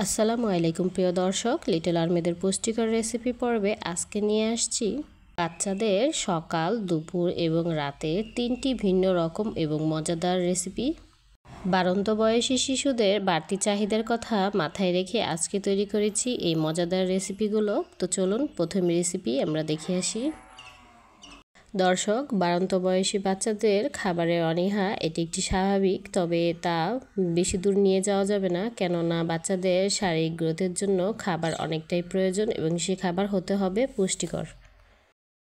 আসসালামু আলাইকুম প্রিয় দর্শক, লিটল আর্মিদের পুষ্টিকর রেসিপি পর্বে আজকে নিয়ে আসছি বাচ্চাদের সকাল, দুপুর এবং রাতের 3টি ভিন্ন রকম এবং মজাদার রেসিপি। বাড়ন্ত বয়সী শিশুদের বাড়তি চাহিদার কথা মাথায় রেখে আজকে তৈরি করেছি এই মজাদার রেসিপিগুলো। তো চলুন প্রথম রেসিপি আমরা দেখে আসি। দর্শক, বাড়ন্ত বয়সী বাচ্চাদের খাবারের অনীহা এটি একটি স্বাভাবিক, তবে তা বেশি দূর নিয়ে যাওয়া যাবে না, কেননা বাচ্চাদের শারীরিক গ্রোথের জন্য খাবার অনেকটাই প্রয়োজন এবং সে খাবার হতে হবে পুষ্টিকর।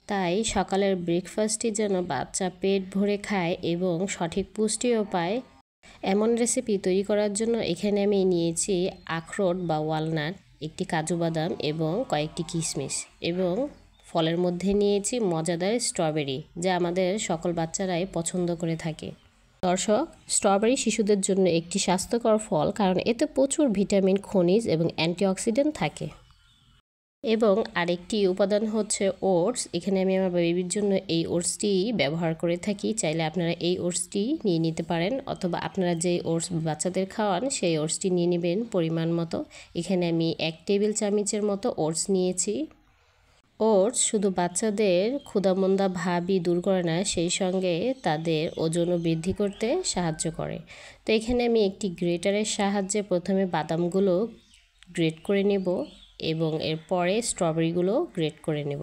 তাই সকালের ব্রেকফাস্টটি যেন বাচ্চা পেট ভরে খায় এবং সঠিক পুষ্টিও পায়, এমন রেসিপি তৈরি করার জন্য এখানে আমি নিয়েছি আখরোট বা ওয়ালনাট, একটি কাজু বাদাম এবং কয়েকটি কিশমিশ, এবং ফলের মধ্যে নিয়েছি মজাদার স্ট্রবেরি, যা আমাদের সকল বাচ্চারাই পছন্দ করে থাকে। দর্শক, স্ট্রবেরি শিশুদের জন্য একটি স্বাস্থ্যকর ফল, কারণ এতে প্রচুর ভিটামিন, খনিজ এবং অ্যান্টিঅক্সিডেন্ট থাকে। এবং আরেকটি উপাদান হচ্ছে ওটস। এখানে আমি আমার বেবির জন্য এই ওটসটি ব্যবহার করে থাকি। চাইলে আপনারা এই ওটসটি নিয়ে নিতে পারেন, অথবা আপনারা যেই ওটস বাচ্চাদের খাওয়ান সেই ওটসটি নিয়ে নেবেন পরিমাণ মতো। এখানে আমি 1 টেবিল চামচের মতো ওটস নিয়েছি। ওটস শুধু বাচ্চাদের ক্ষুধামন্দা ভাবই দূর করে না, সেই সঙ্গে তাদের ওজনও বৃদ্ধি করতে সাহায্য করে। তো এখানে আমি একটি গ্রেটারের সাহায্যে প্রথমে বাদামগুলো গ্রেট করে নেব এবং এরপরে স্ট্রবেরিগুলো গ্রেট করে নেব।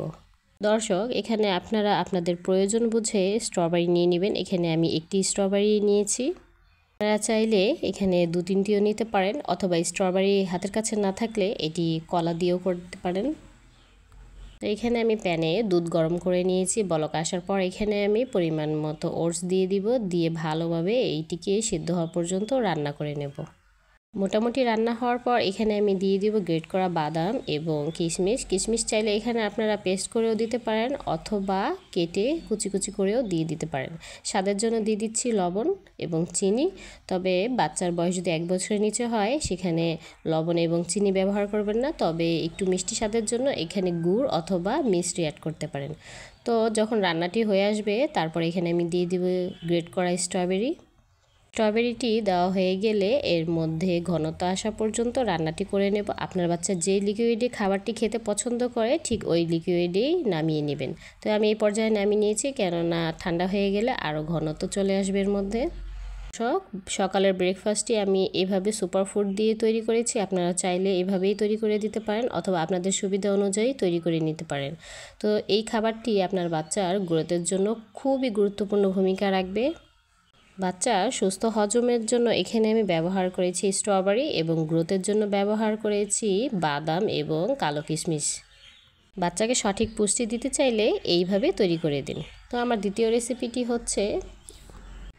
দর্শক, এখানে আপনারা আপনাদের প্রয়োজন বুঝে স্ট্রবেরি নিয়ে নেবেন। এখানে আমি একটি স্ট্রবেরি নিয়েছি। আপনারা চাইলে এখানে 2-3টিও নিতে পারেন, অথবা স্ট্রবেরি হাতের কাছে না থাকলে এটি কলা দিয়েও করতে পারেন। তো এখানে আমি প্যানে দুধ গরম করে নিয়েছি। বলক আসার পর এখানে আমি পরিমাণ মতো ওটস দিয়ে দিব, দিয়ে ভালোভাবে এইটিকে সিদ্ধ হওয়া পর্যন্ত রান্না করে নেব। মোটামুটি রান্না হওয়ার পর এখানে আমি দিয়ে দিব গ্রেট করা বাদাম এবং কিশমিশ। কিশমিশ চাইলে এখানে আপনারা পেস্ট করেও দিতে পারেন, অথবা কেটে কুচি কুচি করেও দিয়ে দিতে পারেন। স্বাদের জন্য দিয়ে দিচ্ছি লবণ এবং চিনি, তবে বাচ্চার বয়স যদি 1 বছরের নিচে হয় সেখানে লবণ এবং চিনি ব্যবহার করবেন না, তবে একটু মিষ্টি স্বাদের জন্য এখানে গুড় অথবা মিষ্টি অ্যাড করতে পারেন। তো যখন রান্নাটি হয়ে আসবে তারপর এখানে আমি দিয়ে দিব গ্রেট করা স্ট্রবেরি। স্ট্রবেরিটি দেওয়া হয়ে গেলে এর মধ্যে ঘনতা আসা পর্যন্ত রান্নাটি করে নেব। আপনার বাচ্চা যে লিকুইডে খাবারটি খেতে পছন্দ করে ঠিক ওই লিকুইডেই নামিয়ে নেবেন। তো আমি এই পর্যায়ে নামিয়ে নিয়েছি, কেননা ঠান্ডা হয়ে গেলে আরও ঘনত্ব চলে আসবে এর মধ্যে। সকালের ব্রেকফাস্টটি আমি এভাবে সুপারফুড দিয়ে তৈরি করেছি। আপনারা চাইলে এভাবেই তৈরি করে দিতে পারেন, অথবা আপনাদের সুবিধা অনুযায়ী তৈরি করে নিতে পারেন। তো এই খাবারটি আপনার বাচ্চার গ্রোথের জন্য খুবই গুরুত্বপূর্ণ ভূমিকা রাখবে। বাচ্চার সুস্থ হজমের জন্য এখানে আমি ব্যবহার করেছি স্ট্রবেরি, এবং গ্রোথের জন্য ব্যবহার করেছি বাদাম এবং কালো কিশমিশ। বাচ্চাকে সঠিক পুষ্টি দিতে চাইলে এইভাবে তৈরি করে দিন। তো আমার দ্বিতীয় রেসিপিটি হচ্ছে,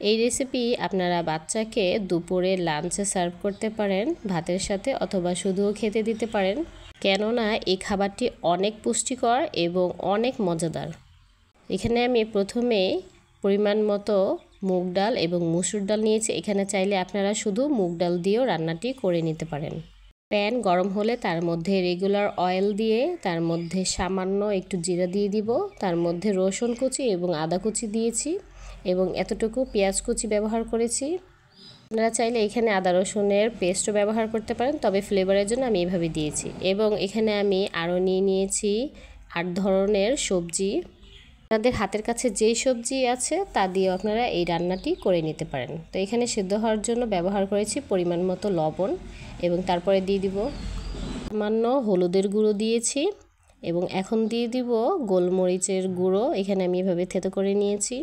এই রেসিপি আপনারা বাচ্চাকে দুপুরে লাঞ্চে সার্ভ করতে পারেন ভাতের সাথে, অথবা শুধুও খেতে দিতে পারেন, কেননা এই খাবারটি অনেক পুষ্টিকর এবং অনেক মজাদার। এখানে আমি প্রথমে পরিমাণ মতো মুগ ডাল এবং মসুর ডাল নিয়েছি। এখানে চাইলে আপনারা শুধু মুগ ডাল দিয়েও রান্নাটি করে নিতে পারেন। প্যান গরম হলে তার মধ্যে রেগুলার অয়েল দিয়ে তার মধ্যে সামান্য একটু জিরা দিয়ে দিব, তার মধ্যে রসুন কুচি এবং আদা কুচি দিয়েছি, এবং এতটুকু পেঁয়াজ কুচি ব্যবহার করেছি। আপনারা চাইলে এখানে আদা রসুনের পেস্টও ব্যবহার করতে পারেন, তবে ফ্লেভারের জন্য আমি এভাবে দিয়েছি। এবং এখানে আমি আরও নিয়েছি 8 ধরনের সবজি। আপনাদের হাতের কাছে যেই সবজি আছে তা দিয়ে আপনারা এই রান্নাটি করে নিতে পারেন। তো এখানে সিদ্ধ হওয়ার জন্য ব্যবহার করেছি পরিমাণ মতো লবণ, এবং তারপরে দিয়ে দিব সামান্য হলুদের গুঁড়ো দিয়েছি, এবং এখন দিয়ে দিব গোলমরিচের গুঁড়ো। এখানে আমি এভাবে থেতো করে নিয়েছি।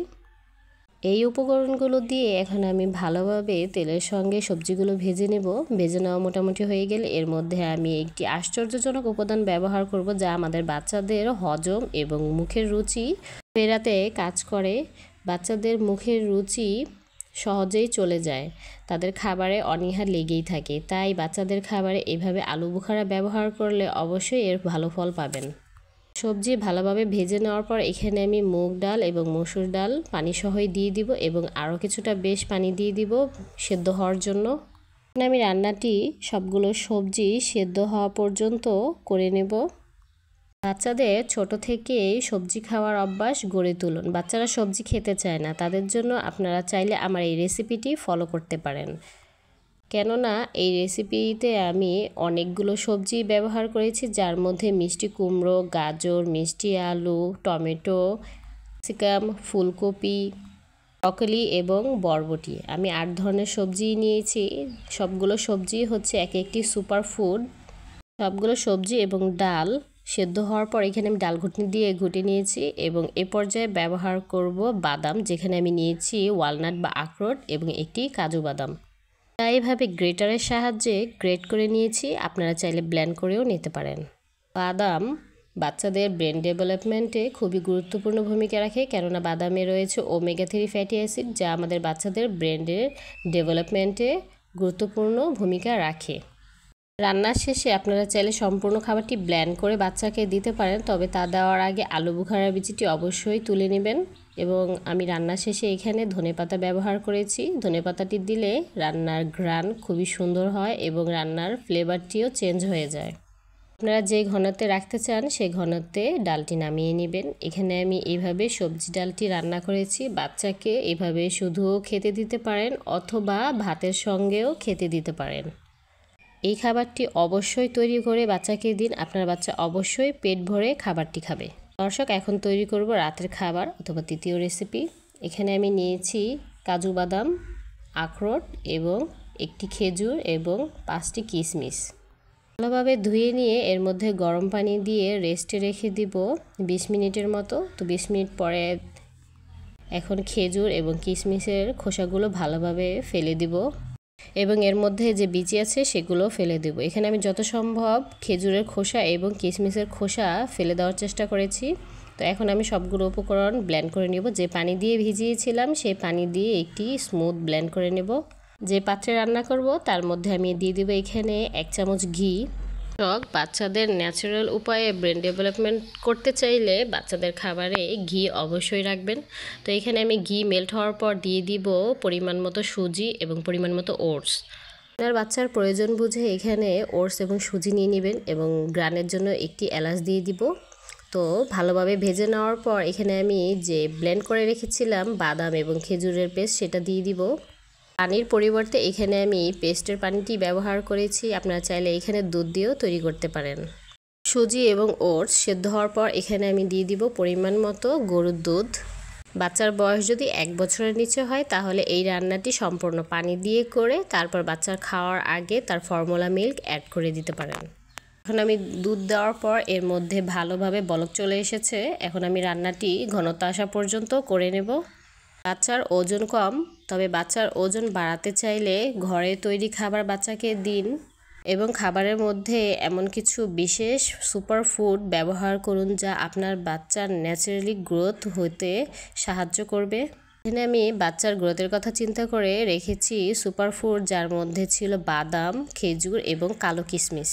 এই উপকরণগুলো দিয়ে এখন আমি ভালোভাবে তেলের সঙ্গে সবজিগুলো ভেজে নেব। ভেজে নেওয়া মোটামুটি হয়ে গেলে এর মধ্যে আমি একটি আশ্চর্যজনক উপাদান ব্যবহার করব, যা আমাদের বাচ্চাদের হজম এবং মুখের রুচি ফেরাতে কাজ করে। বাচ্চাদের মুখের রুচি সহজেই চলে যায়, তাদের খাবারে অনীহা লেগেই থাকে, তাই বাচ্চাদের খাবারে এভাবে আলু বোখারা ব্যবহার করলে অবশ্যই এর ভালো ফল পাবেন। সবজি ভালোভাবে ভেজে নেওয়ার পর এখানে আমি মুগ ডাল এবং মসুর ডাল পানি সহই দিয়ে দিব, এবং আরও কিছুটা বেশ পানি দিয়ে দিব সেদ্ধ হওয়ার জন্য। আমি রান্নাটি সবগুলো সবজি সেদ্ধ হওয়া পর্যন্ত করে নেব। বাচ্চাদের ছোট থেকেই সবজি খাওয়ার অভ্যাস গড়ে তুলুন। বাচ্চারা সবজি খেতে চায় না, তাদের জন্য আপনারা চাইলে আমার এই রেসিপিটি ফলো করতে পারেন, কেননা এই রেসিপিতে আমি অনেকগুলো সবজি ব্যবহার করেছি, যার মধ্যে মিষ্টি কুমড়ো, গাজর, মিষ্টি আলু, টমেটো, ক্যাপসিকাম, ফুলকপি, ব্রকলি এবং বরবটি। আমি 8 ধরনের সবজি নিয়েছি। সবগুলো সবজি হচ্ছে এক একটি সুপার ফুড। সবগুলো সবজি এবং ডাল সেদ্ধ হওয়ার পর এখানে আমি ডাল ঘুটনি দিয়ে ঘুটে নিয়েছি এবং এ পর্যায়ে ব্যবহার করব বাদাম, যেখানে আমি নিয়েছি ওয়ালনাট বা আখরোট এবং একটি কাজু বাদাম। তাই এইভাবে গ্রেটারের সাহায্যে গ্রেট করে নিয়েছি, আপনারা চাইলে ব্লেন্ড করেও নিতে পারেন। বাদাম বাচ্চাদের ব্রেন ডেভেলপমেন্টে খুবই গুরুত্বপূর্ণ ভূমিকা রাখে, কেননা বাদামে রয়েছে ওমেগা 3 ফ্যাটি অ্যাসিড, যা আমাদের বাচ্চাদের ব্রেনের ডেভেলপমেন্টে গুরুত্বপূর্ণ ভূমিকা রাখে। রান্নার শেষে আপনারা চাইলে সম্পূর্ণ খাবারটি ব্লেন্ড করে বাচ্চাকে দিতে পারেন, তবে তা দেওয়ার আগে আলু বুখারা বীজটি অবশ্যই তুলে নেবেন। এবং আমি রান্নার শেষে এখানে ধনেপাতা ব্যবহার করেছি। ধনেপাতাটি দিলে রান্নার ঘ্রাণ খুবই সুন্দর হয় এবং রান্নার ফ্লেভারটিও চেঞ্জ হয়ে যায়। আপনারা যে ঘনত্বে রাখতে চান সেই ঘনত্বে ডালটি নামিয়ে নেবেন। এখানে আমি এইভাবে সবজি ডালটি রান্না করেছি। বাচ্চাকে এভাবে শুধুও খেতে দিতে পারেন অথবা ভাতের সঙ্গেও খেতে দিতে পারেন। এই খাবারটি অবশ্যই তৈরি করে বাচ্চাকে দিন, আপনার বাচ্চা অবশ্যই পেট ভরে খাবারটি খাবে। দর্শক, এখন তৈরি করব রাতের খাবার অথবা তৃতীয় রেসিপি। এখানে আমি নিয়েছি কাজু বাদাম, আখরোট এবং একটি খেজুর এবং 5টি কিশমিশ। ভালোভাবে ধুয়ে নিয়ে এর মধ্যে গরম পানি দিয়ে রেস্টে রেখে দিব 20 মিনিটের মতো। তো 20 মিনিট পরে এখন খেজুর এবং কিশমিশের খোসাগুলো ভালোভাবে ফেলে দিব এবং এর মধ্যে যে বিচি আছে সেগুলো ফেলে দেব। এখানে আমি যত সম্ভব খেজুরের খোসা এবং কিশমিশের খোসা ফেলে দেওয়ার চেষ্টা করেছি। তো এখন আমি সবগুলো উপকরণ ব্লেন্ড করে নেব। যে পানি দিয়ে ভিজিয়েছিলাম সেই পানি দিয়ে একটি স্মুথ ব্লেন্ড করে নেব। যে পাত্রে রান্না করব তার মধ্যে আমি দিয়ে দেব এখানে 1 চামচ ঘি। বাচ্চাদের ন্যাচারাল উপায়ে ব্রেন ডেভেলপমেন্ট করতে চাইলে বাচ্চাদের খাবারে ঘি অবশ্যই রাখবেন। তো এখানে আমি ঘি মেল্ট হওয়ার পর দিয়ে দিব পরিমাণ মতো সুজি এবং পরিমাণ মতো ওটস। আপনার বাচ্চার প্রয়োজন বুঝে এখানে ওটস এবং সুজি নিয়ে নেবেন এবং গ্রানের জন্য একটি এলাচ দিয়ে দিব। তো ভালোভাবে ভেজে নেওয়ার পর এখানে আমি যে ব্লেন্ড করে রেখেছিলাম বাদাম এবং খেজুরের পেস্ট সেটা দিয়ে দিব। পানির পরিবর্তে এখানে আমি পেস্টের পানিটি ব্যবহার করেছি। আপনারা চাইলে এখানে দুধ দিয়েও তৈরি করতে পারেন। সুজি এবং ওটস সেদ্ধ হওয়ার পর এখানে আমি দিয়ে দিব পরিমাণ মতো গরুর দুধ। বাচ্চার বয়স যদি 1 বছরের নিচে হয় তাহলে এই রান্নাটি সম্পূর্ণ পানি দিয়ে করে তারপর বাচ্চার খাওয়ার আগে তার ফর্মুলা মিল্ক অ্যাড করে দিতে পারেন। এখন আমি দুধ দেওয়ার পর এর মধ্যে ভালোভাবে বলক চলে এসেছে। এখন আমি রান্নাটি ঘনত্ব আসা পর্যন্ত করে নেব। বাচ্চার ওজন কম, তবে বাচ্চার ওজন বাড়াতে চাইলে ঘরে তৈরি খাবার বাচ্চাকে দিন এবং খাবারের মধ্যে এমন কিছু বিশেষ সুপার ফুড ব্যবহার করুন যা আপনার বাচ্চার ন্যাচারালি গ্রোথ হতে সাহায্য করবে। এখানে আমি বাচ্চার গ্রোথের কথা চিন্তা করে রেখেছি সুপার ফুড, যার মধ্যে ছিল বাদাম, খেজুর এবং কালো কিশমিশ।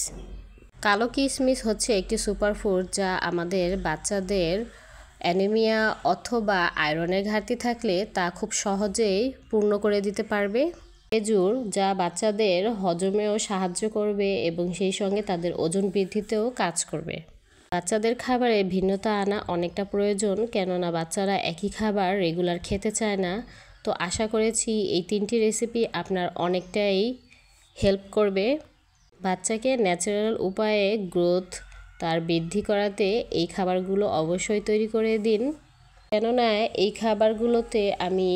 কালো কিশমিশ হচ্ছে একটি সুপার ফুড যা আমাদের বাচ্চাদের অ্যানিমিয়া অথবা আয়রনের ঘাটতি থাকলে তা খুব সহজেই পূর্ণ করে দিতে পারবে। খেজুর যা বাচ্চাদের হজমেও সাহায্য করবে এবং সেই সঙ্গে তাদের ওজন বৃদ্ধিতেও কাজ করবে। বাচ্চাদের খাবারে ভিন্নতা আনা অনেকটা প্রয়োজন, কেননা বাচ্চারা একই খাবার রেগুলার খেতে চায় না। তো আশা করেছি এই 3টি রেসিপি আপনার অনেকটাই হেল্প করবে বাচ্চাকে ন্যাচারাল উপায়ে গ্রোথ তার বৃদ্ধি করাতে। এই খাবারগুলো অবশ্যই তৈরি করে দিন, কেননা এই খাবারগুলোতে আমি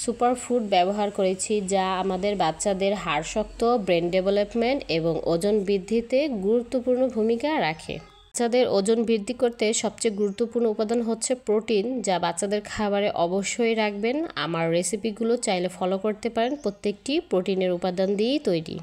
সুপার ফুড ব্যবহার করেছি যা আমাদের বাচ্চাদের হাড় শক্ত, ব্রেন ডেভেলপমেন্ট এবং ওজন বৃদ্ধিতে গুরুত্বপূর্ণ ভূমিকা রাখে। বাচ্চাদের ওজন বৃদ্ধি করতে সবচেয়ে গুরুত্বপূর্ণ উপাদান হচ্ছে প্রোটিন, যা বাচ্চাদের খাবারে অবশ্যই রাখবেন। আমার রেসিপিগুলো চাইলে ফলো করতে পারেন, প্রত্যেকটি প্রোটিনের উপাদান দিয়েই তৈরি।